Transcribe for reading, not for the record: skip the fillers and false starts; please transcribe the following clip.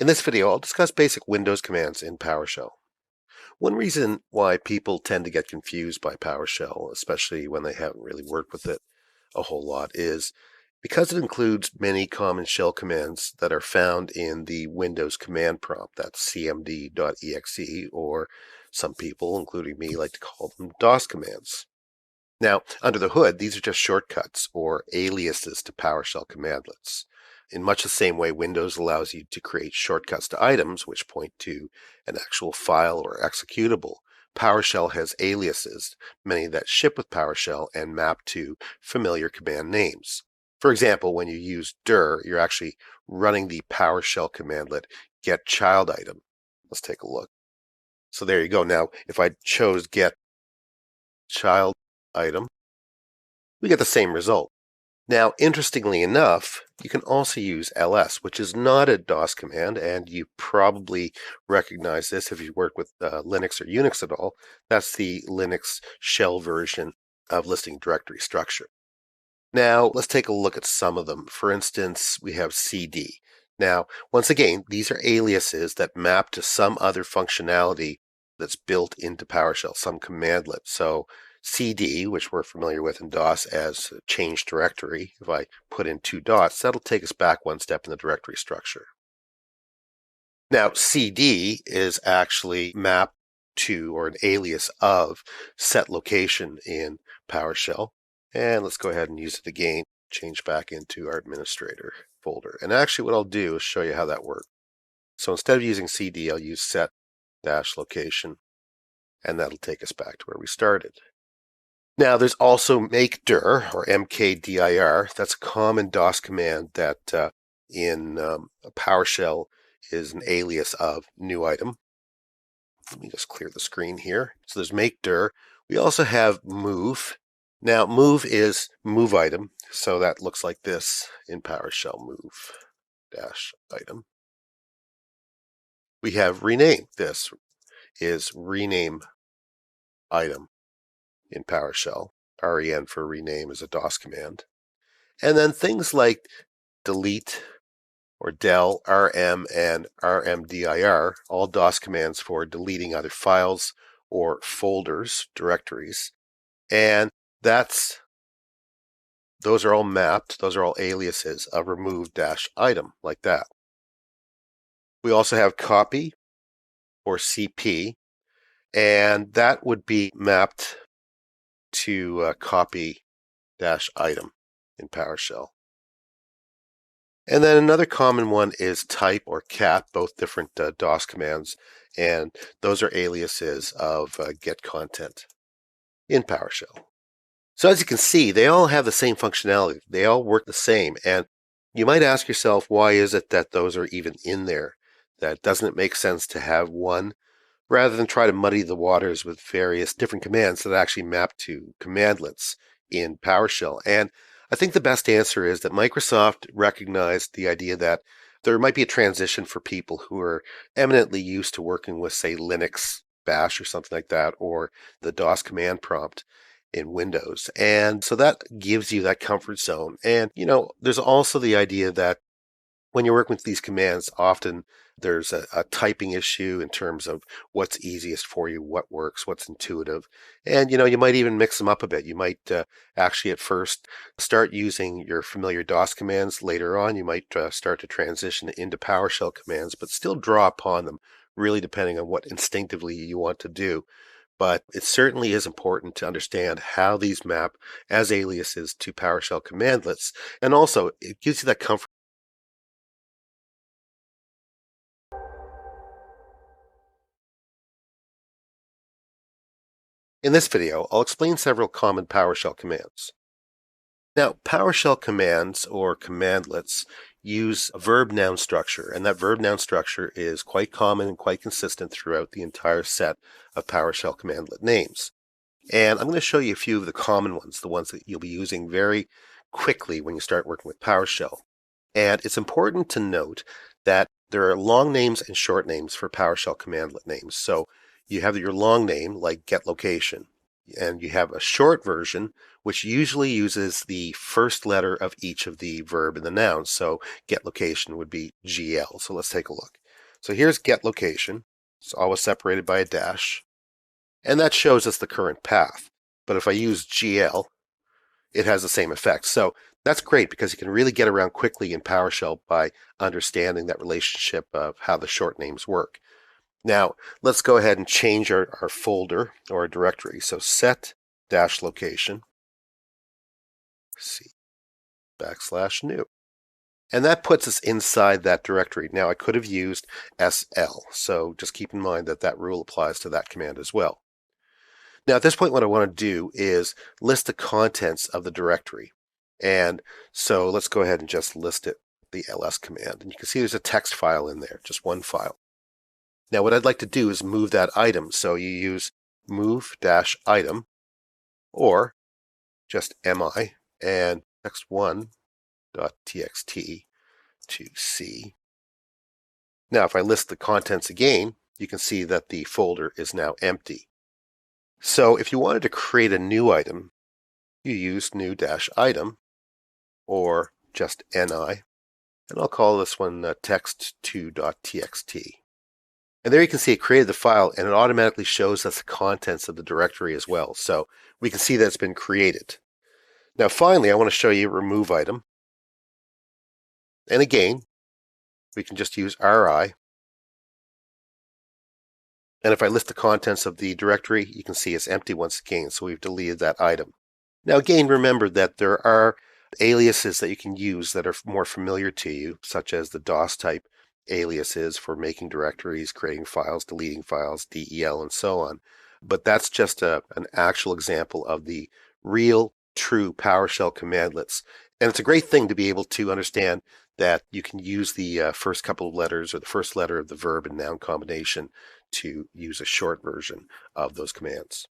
In this video, I'll discuss basic Windows commands in PowerShell. One reason why people tend to get confused by PowerShell, especially when they haven't really worked with it a whole lot, is because it includes many common shell commands that are found in the Windows command prompt. That's cmd.exe, or some people, including me, like to call them DOS commands. Now, under the hood, these are just shortcuts or aliases to PowerShell commandlets. In much the same way Windows allows you to create shortcuts to items, which point to an actual file or executable, PowerShell has aliases, many that ship with PowerShell and map to familiar command names. For example, when you use dir, you're actually running the PowerShell commandlet get-child-item. Let's take a look. So there you go. Now, if I chose get-child-item, we get the same result. Now, interestingly enough, you can also use ls, which is not a DOS command, and you probably recognize this if you work with Linux or Unix at all. That's the Linux shell version of listing directory structure. Now, let's take a look at some of them. For instance, we have cd. Now, once again, these are aliases that map to some other functionality that's built into PowerShell, some commandlet. So cd, which we're familiar with in DOS as change directory, if I put in 2 dots, that'll take us back one step in the directory structure. Now, cd is actually mapped to, or an alias of, set location in PowerShell. And let's go ahead and use it again, change back into our administrator folder. And actually what I'll do is show you how that works. So instead of using cd, I'll use set-location, and that'll take us back to where we started. Now, there's also make dir, or mkdir. That's a common DOS command that in PowerShell is an alias of new item. Let me just clear the screen here. So there's make dir. We also have move. Now, move is move item, so that looks like this in PowerShell, move-item. We have rename. This is rename item in PowerShell. REN for rename is a DOS command. And then things like delete or del, rm, and rmdir, all DOS commands for deleting either files or folders, directories. And those are all mapped, those are all aliases of remove-item, like that. We also have copy or cp, and that would be mapped to copy-item in PowerShell. And then another common one is type or cat, both different DOS commands, and those are aliases of get content in PowerShell. So as you can see, they all have the same functionality. They all work the same. And you might ask yourself, why is it that those are even in there? That doesn't it make sense to have one rather than try to muddy the waters with various different commands that actually map to commandlets in PowerShell? And I think the best answer is that Microsoft recognized the idea that there might be a transition for people who are eminently used to working with, say, Linux, Bash, or something like that, or the DOS command prompt in Windows. And so that gives you that comfort zone. And, there's also the idea that when you're working with these commands, often there's a typing issue in terms of what's easiest for you, what works, what's intuitive. And, you might even mix them up a bit. You might actually at first start using your familiar DOS commands. Later on, you might start to transition into PowerShell commands, but still draw upon them, really depending on what instinctively you want to do. But it certainly is important to understand how these map as aliases to PowerShell commandlets. And also, it gives you that comfort. In this video, I'll explain several common PowerShell commands. Now, PowerShell commands, or commandlets, use a verb-noun structure, and that verb-noun structure is quite common and quite consistent throughout the entire set of PowerShell commandlet names. And I'm going to show you a few of the common ones, the ones that you'll be using very quickly when you start working with PowerShell. And it's important to note that there are long names and short names for PowerShell commandlet names. So you have your long name, like get location, and you have a short version, which usually uses the first letter of each of the verb and the noun. So get location would be GL. So let's take a look. So here's get location. It's always separated by a dash. And that shows us the current path. But if I use GL, it has the same effect. So that's great because you can really get around quickly in PowerShell by understanding that relationship of how the short names work. Now, let's go ahead and change our folder or directory. So set dash location, C /new. And that puts us inside that directory. Now, I could have used SL, so just keep in mind that that rule applies to that command as well. Now, at this point, what I want to do is list the contents of the directory. And so let's go ahead and just list it, the ls command. And you can see there's a text file in there, just one file. Now, what I'd like to do is move that item. So you use move-item or just mi and text1.txt to C. Now, if I list the contents again, you can see that the folder is now empty. So if you wanted to create a new item, you use new-item or just ni, and I'll call this one text2.txt. And there you can see it created the file, and it automatically shows us the contents of the directory as well. So we can see that it's been created. Now finally, I want to show you remove item. And again, we can just use ri. And if I list the contents of the directory, you can see it's empty once again, so we've deleted that item. Now again, remember that there are aliases that you can use that are more familiar to you, such as the DOS type aliases for making directories, creating files, deleting files, del, and so on. But that's just an actual example of the real, true PowerShell commandlets. And it's a great thing to be able to understand that you can use the first couple of letters or the first letter of the verb and noun combination to use a short version of those commands.